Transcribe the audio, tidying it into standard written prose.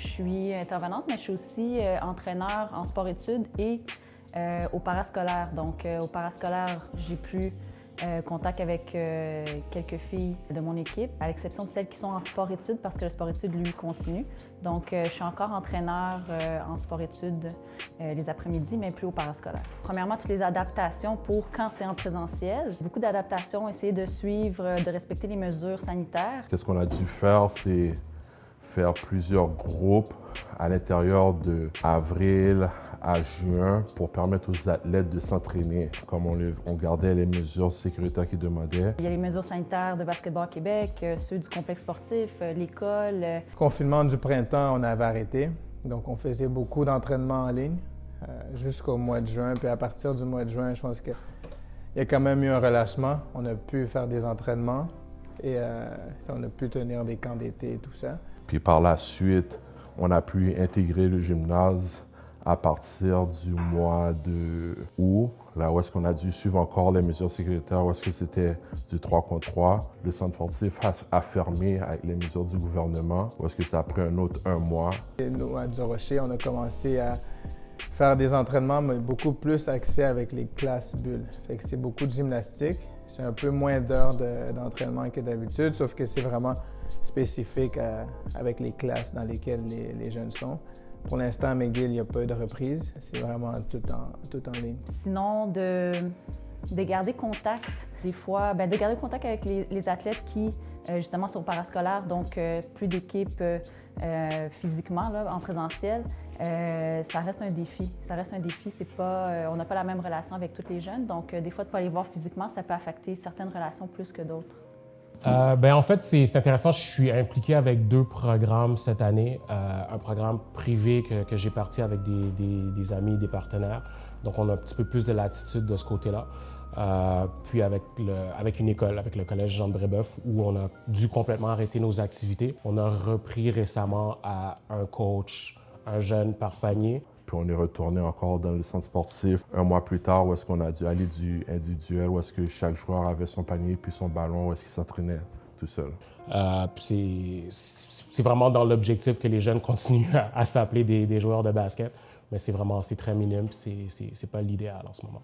Je suis intervenante, mais je suis aussi entraîneur en sport-études et au parascolaire. Donc, au parascolaire, j'ai plus contact avec quelques filles de mon équipe, à l'exception de celles qui sont en sport-études parce que le sport-études, lui, continue. Donc, je suis encore entraîneur en sport-études les après-midi, mais plus au parascolaire. Premièrement, toutes les adaptations pour quand c'est en présentiel. Beaucoup d'adaptations, essayer de suivre, de respecter les mesures sanitaires. Qu'est-ce qu'on a dû faire, c'est faire plusieurs groupes à l'intérieur de avril à juin pour permettre aux athlètes de s'entraîner, comme on gardait les mesures sécuritaires qu'ils demandaient. Il y a les mesures sanitaires de Basketball Québec, ceux du complexe sportif, l'école. Le confinement du printemps, on avait arrêté. Donc, on faisait beaucoup d'entraînements en ligne jusqu'au mois de juin. Puis à partir du mois de juin, je pense qu'il y a quand même eu un relâchement. On a pu faire des entraînements et on a pu tenir des camps d'été et tout ça. Puis par la suite, on a pu intégrer le gymnase à partir du mois de août, là où est-ce qu'on a dû suivre encore les mesures sécuritaires, où est-ce que c'était du 3 contre 3. Le centre sportif a fermé avec les mesures du gouvernement, où est-ce que ça a pris un mois. Et nous, à Du-Rocher, on a commencé à faire des entraînements, mais beaucoup plus axés avec les classes bulles. Fait que c'est beaucoup de gymnastique. C'est un peu moins d'heures d'entraînement que d'habitude, sauf que c'est vraiment spécifique avec les classes dans lesquelles les jeunes sont. Pour l'instant, à McGill, il n'y a pas eu de reprise. C'est vraiment tout en ligne. Sinon, de garder contact, des fois, de garder contact avec les athlètes qui, justement, sont parascolaires, donc plus d'équipes physiquement là, en présentiel. Ça reste un défi. Ça reste un défi. C'est pas, on n'a pas la même relation avec tous les jeunes, donc des fois, de ne pas les voir physiquement, ça peut affecter certaines relations plus que d'autres. En fait, c'est intéressant. Je suis impliqué avec 2 programmes cette année. Un programme privé que j'ai parti avec des amis, des partenaires. Donc, on a un petit peu plus de latitude de ce côté-là. Puis avec une école, avec le collège Jean de Brébeuf, où on a dû complètement arrêter nos activités. On a repris récemment à un coach, un jeune par panier. Puis on est retourné encore dans le centre sportif un mois plus tard, où est-ce qu'on a dû aller du individuel, où est-ce que chaque joueur avait son panier puis son ballon, où est-ce qu'il s'entraînait tout seul. C'est vraiment dans l'objectif que les jeunes continuent à s'appeler des joueurs de basket, mais c'est très minime, c'est pas l'idéal en ce moment.